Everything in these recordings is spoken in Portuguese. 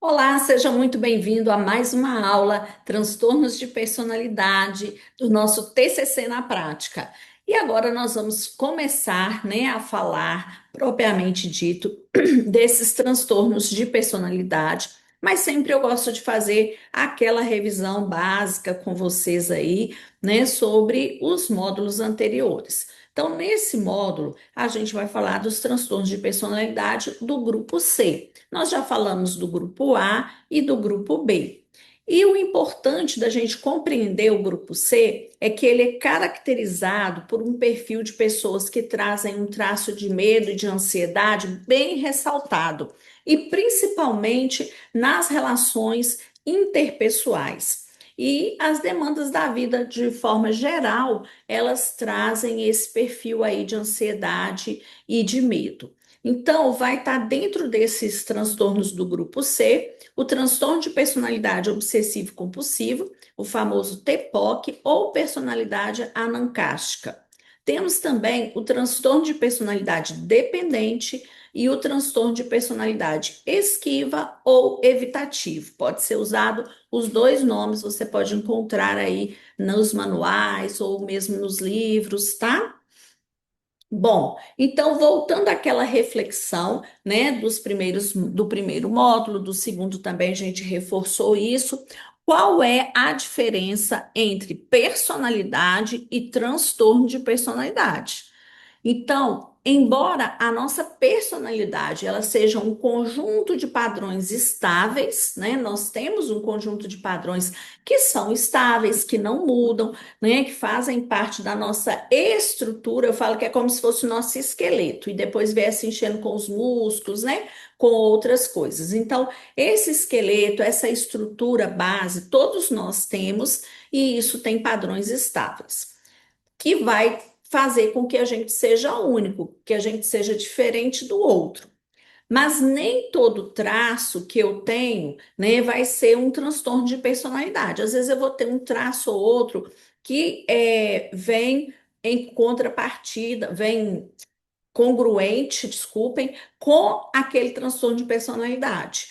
Olá, seja muito bem-vindo a mais uma aula Transtornos de Personalidade do nosso TCC na prática. E agora nós vamos começar, a falar propriamente dito desses transtornos de personalidade, mas sempre eu gosto de fazer aquela revisão básica com vocês aí, sobre os módulos anteriores. Então, nesse módulo, a gente vai falar dos transtornos de personalidade do grupo C. Nós já falamos do grupo A e do grupo B. E o importante da gente compreender o grupo C é que ele é caracterizado por um perfil de pessoas que trazem um traço de medo e de ansiedade bem ressaltado, e principalmente nas relações interpessoais. E as demandas da vida, de forma geral, elas trazem esse perfil aí de ansiedade e de medo. Então, vai estar dentro desses transtornos do grupo C, o transtorno de personalidade obsessivo-compulsivo, o famoso TPOC ou personalidade anancástica. Temos também o transtorno de personalidade dependente e o transtorno de personalidade esquiva ou evitativo. Pode ser usado os dois nomes, você pode encontrar aí nos manuais ou mesmo nos livros, tá? Bom, então voltando àquela reflexão, do primeiro módulo, do segundo também a gente reforçou isso. Qual é a diferença entre personalidade e transtorno de personalidade? Então, embora a nossa personalidade ela seja um conjunto de padrões estáveis, nós temos um conjunto de padrões que são estáveis, que não mudam, que fazem parte da nossa estrutura. Eu falo que é como se fosse o nosso esqueleto e depois viesse enchendo com os músculos, com outras coisas. Então, esse esqueleto, essa estrutura base, todos nós temos e isso tem padrões estáveis que vai fazer com que a gente seja único, que a gente seja diferente do outro. Mas nem todo traço que eu tenho, vai ser um transtorno de personalidade. Às vezes eu vou ter um traço ou outro que vem em contrapartida, vem congruente, desculpem, com aquele transtorno de personalidade.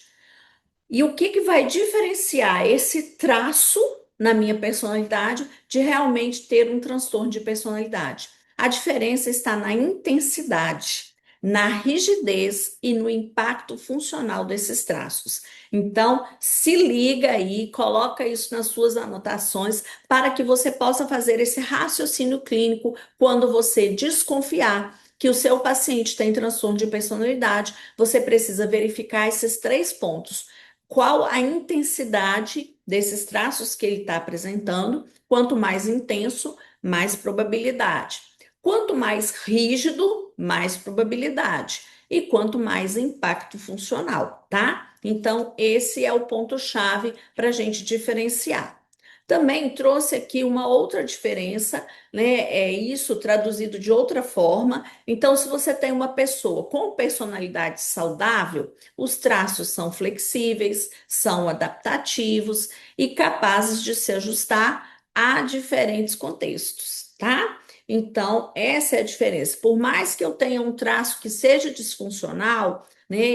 E o que que vai diferenciar esse traço na minha personalidade de realmente ter um transtorno de personalidade? A diferença está na intensidade, na rigidez e no impacto funcional desses traços. Então, se liga aí, coloca isso nas suas anotações para que você possa fazer esse raciocínio clínico quando você desconfiar que o seu paciente tem transtorno de personalidade, você precisa verificar esses três pontos: qual a intensidade desses traços que ele está apresentando. Quanto mais intenso, mais probabilidade. Quanto mais rígido, mais probabilidade. E quanto mais impacto funcional, tá? Então, esse é o ponto-chave para a gente diferenciar. Também trouxe aqui uma outra diferença, É isso traduzido de outra forma. Então, se você tem uma pessoa com personalidade saudável, os traços são flexíveis, são adaptativos e capazes de se ajustar a diferentes contextos, tá? Então, essa é a diferença. Por mais que eu tenha um traço que seja disfuncional,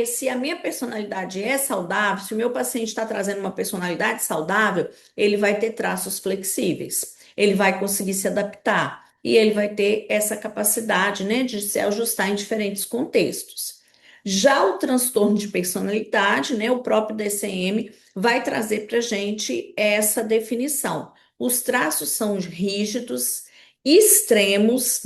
se a minha personalidade é saudável, se o meu paciente está trazendo uma personalidade saudável, ele vai ter traços flexíveis, ele vai conseguir se adaptar e ele vai ter essa capacidade, de se ajustar em diferentes contextos. Já o transtorno de personalidade, o próprio DCM, vai trazer para a gente essa definição. Os traços são rígidos, extremos,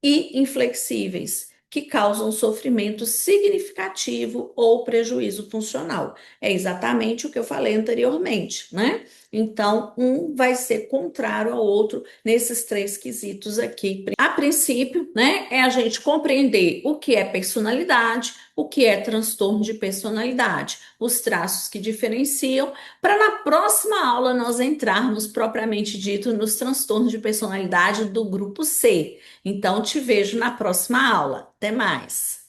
e inflexíveis, que causam sofrimento significativo ou prejuízo funcional. É exatamente o que eu falei anteriormente, Então, um vai ser contrário ao outro nesses três quesitos aqui. A princípio, é a gente compreender o que é personalidade, o que é transtorno de personalidade, os traços que diferenciam, para na próxima aula nós entrarmos propriamente dito nos transtornos de personalidade do grupo C. Então, te vejo na próxima aula. Até mais!